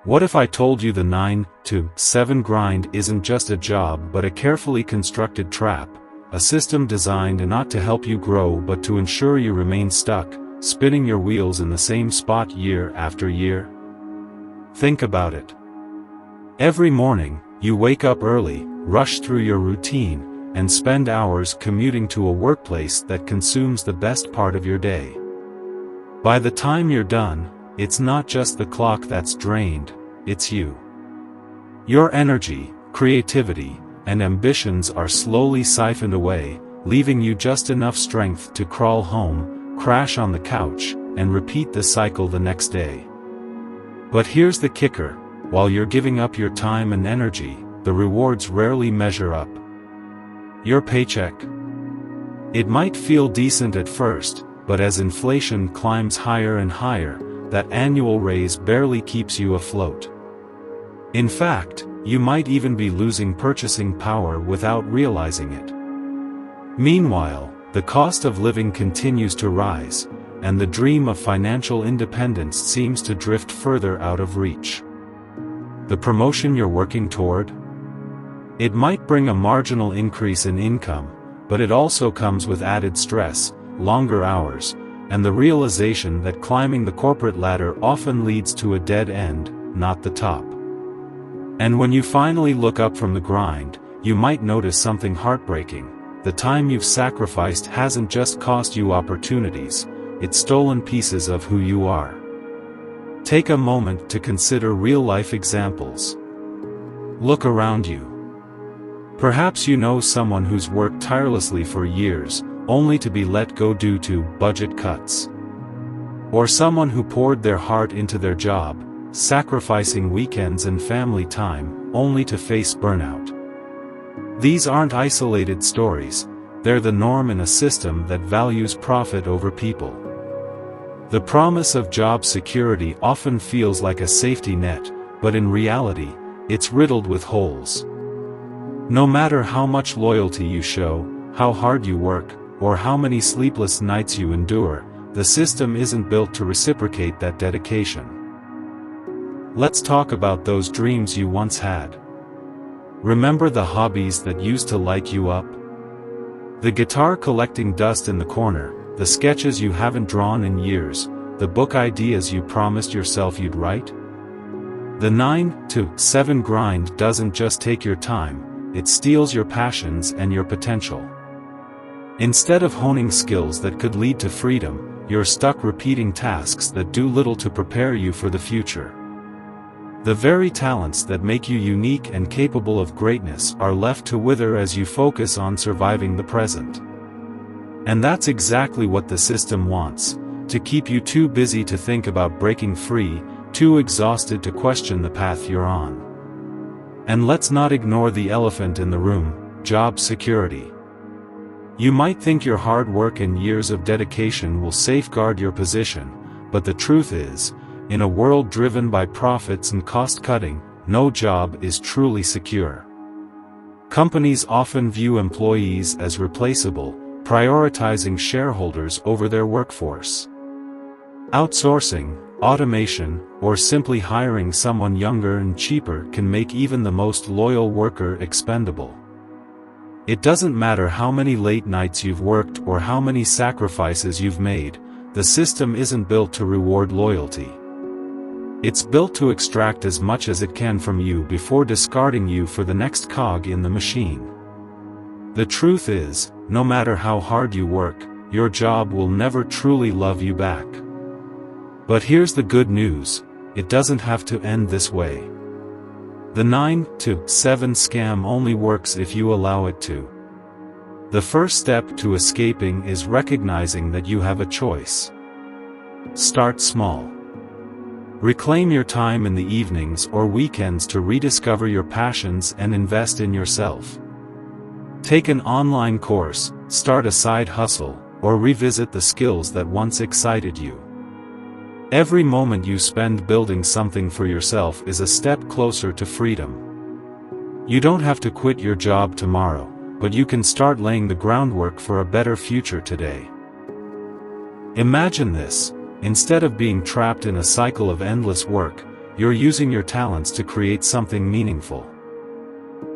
What if I told you the 9 to 7 grind isn't just a job but a carefully constructed trap, a system designed not to help you grow but to ensure you remain stuck, spinning your wheels in the same spot year after year? Think about it. Every morning, you wake up early, rush through your routine, and spend hours commuting to a workplace that consumes the best part of your day. By the time you're done, it's not just the clock that's drained, it's you. Your energy, creativity, and ambitions are slowly siphoned away, leaving you just enough strength to crawl home, crash on the couch, and repeat the cycle the next day. But here's the kicker: while you're giving up your time and energy, the rewards rarely measure up. Your paycheck? It might feel decent at first, but as inflation climbs higher and higher, that annual raise barely keeps you afloat. In fact, you might even be losing purchasing power without realizing it. Meanwhile, the cost of living continues to rise, and the dream of financial independence seems to drift further out of reach. The promotion you're working toward? It might bring a marginal increase in income, but it also comes with added stress, longer hours, and the realization that climbing the corporate ladder often leads to a dead end, not the top. And when you finally look up from the grind, you might notice something heartbreaking. The time you've sacrificed hasn't just cost you opportunities, it's stolen pieces of who you are. Take a moment to consider real-life examples. Look around you. Perhaps you know someone who's worked tirelessly for years, only to be let go due to budget cuts. Or someone who poured their heart into their job, sacrificing weekends and family time, only to face burnout. These aren't isolated stories, they're the norm in a system that values profit over people. The promise of job security often feels like a safety net, but in reality, it's riddled with holes. No matter how much loyalty you show, how hard you work, or how many sleepless nights you endure, the system isn't built to reciprocate that dedication. Let's talk about those dreams you once had. Remember the hobbies that used to light you up? The guitar collecting dust in the corner, the sketches you haven't drawn in years, the book ideas you promised yourself you'd write? The 9 to 7 grind doesn't just take your time, it steals your passions and your potential. Instead of honing skills that could lead to freedom, you're stuck repeating tasks that do little to prepare you for the future. The very talents that make you unique and capable of greatness are left to wither as you focus on surviving the present. And that's exactly what the system wants, to keep you too busy to think about breaking free, too exhausted to question the path you're on. And let's not ignore the elephant in the room: job security. You might think your hard work and years of dedication will safeguard your position, but the truth is, in a world driven by profits and cost-cutting, no job is truly secure. Companies often view employees as replaceable, prioritizing shareholders over their workforce. Outsourcing, automation, or simply hiring someone younger and cheaper can make even the most loyal worker expendable. It doesn't matter how many late nights you've worked or how many sacrifices you've made, the system isn't built to reward loyalty. It's built to extract as much as it can from you before discarding you for the next cog in the machine. The truth is, no matter how hard you work, your job will never truly love you back. But here's the good news: it doesn't have to end this way. The 9 to 7 scam only works if you allow it to. The first step to escaping is recognizing that you have a choice. Start small. Reclaim your time in the evenings or weekends to rediscover your passions and invest in yourself. Take an online course, start a side hustle, or revisit the skills that once excited you. Every moment you spend building something for yourself is a step closer to freedom. You don't have to quit your job tomorrow, but you can start laying the groundwork for a better future today. Imagine this: instead of being trapped in a cycle of endless work, you're using your talents to create something meaningful.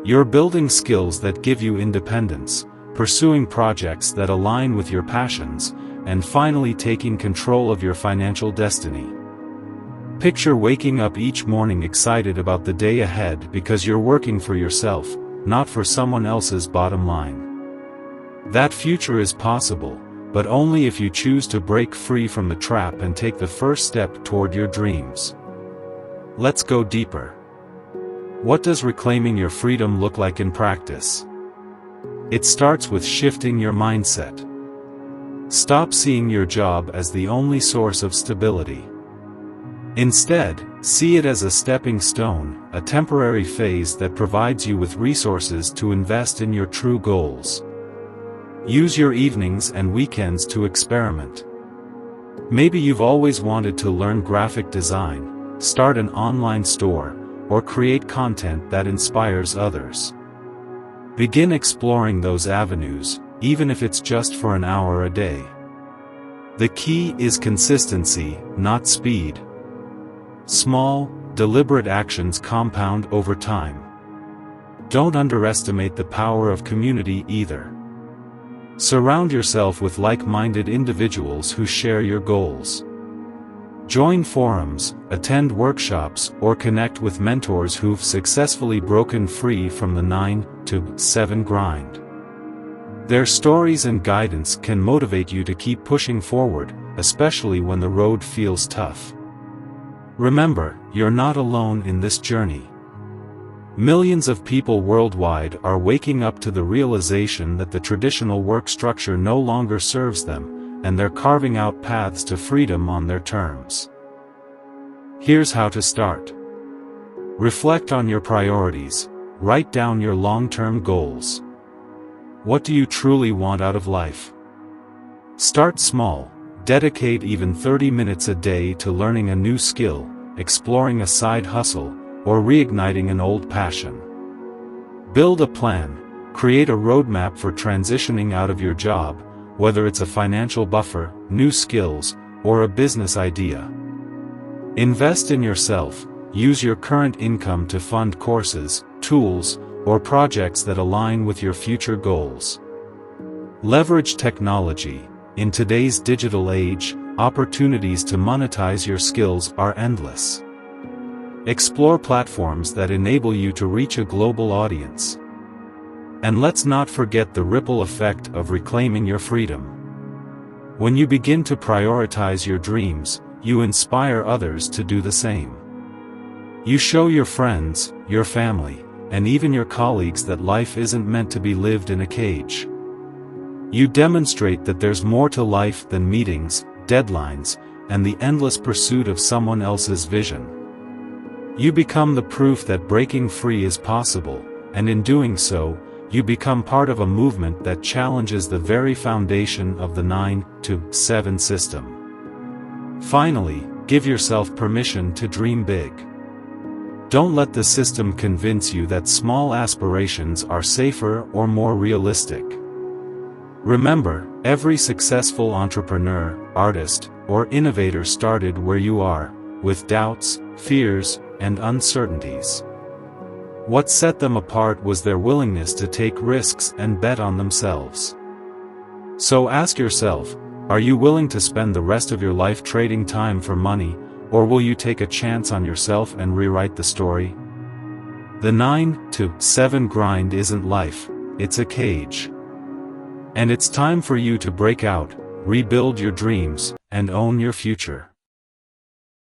You're building skills that give you independence, pursuing projects that align with your passions, and finally taking control of your financial destiny. Picture waking up each morning excited about the day ahead because you're working for yourself, not for someone else's bottom line. That future is possible, but only if you choose to break free from the trap and take the first step toward your dreams. Let's go deeper. What does reclaiming your freedom look like in practice? It starts with shifting your mindset. Stop seeing your job as the only source of stability. Instead, see it as a stepping stone, a temporary phase that provides you with resources to invest in your true goals. Use your evenings and weekends to experiment. Maybe you've always wanted to learn graphic design, start an online store, or create content that inspires others. Begin exploring those avenues, even if it's just for an hour a day. The key is consistency, not speed. Small, deliberate actions compound over time. Don't underestimate the power of community either. Surround yourself with like-minded individuals who share your goals. Join forums, attend workshops, or connect with mentors who've successfully broken free from the 9-to-7 grind. Their stories and guidance can motivate you to keep pushing forward, especially when the road feels tough. Remember, you're not alone in this journey. Millions of people worldwide are waking up to the realization that the traditional work structure no longer serves them, and they're carving out paths to freedom on their terms. Here's how to start. Reflect on your priorities. Write down your long-term goals. What do you truly want out of life? Start small. Dedicate even 30 minutes a day to learning a new skill, exploring a side hustle, or reigniting an old passion. Build a plan. Create a roadmap for transitioning out of your job, whether it's a financial buffer, new skills, or a business idea. Invest in yourself. Use your current income to fund courses, tools, or projects that align with your future goals. Leverage technology. In today's digital age, opportunities to monetize your skills are endless. Explore platforms that enable you to reach a global audience. And let's not forget the ripple effect of reclaiming your freedom. When you begin to prioritize your dreams, you inspire others to do the same. You show your friends, your family, and even your colleagues that life isn't meant to be lived in a cage. You demonstrate that there's more to life than meetings, deadlines, and the endless pursuit of someone else's vision. You become the proof that breaking free is possible, and in doing so, you become part of a movement that challenges the very foundation of the 9-to-7 system. Finally, give yourself permission to dream big. Don't let the system convince you that small aspirations are safer or more realistic. Remember, every successful entrepreneur, artist, or innovator started where you are, with doubts, fears, and uncertainties. What set them apart was their willingness to take risks and bet on themselves. So ask yourself, are you willing to spend the rest of your life trading time for money, or will you take a chance on yourself and rewrite the story? The 9-to-7 grind isn't life, it's a cage. And it's time for you to break out, rebuild your dreams, and own your future.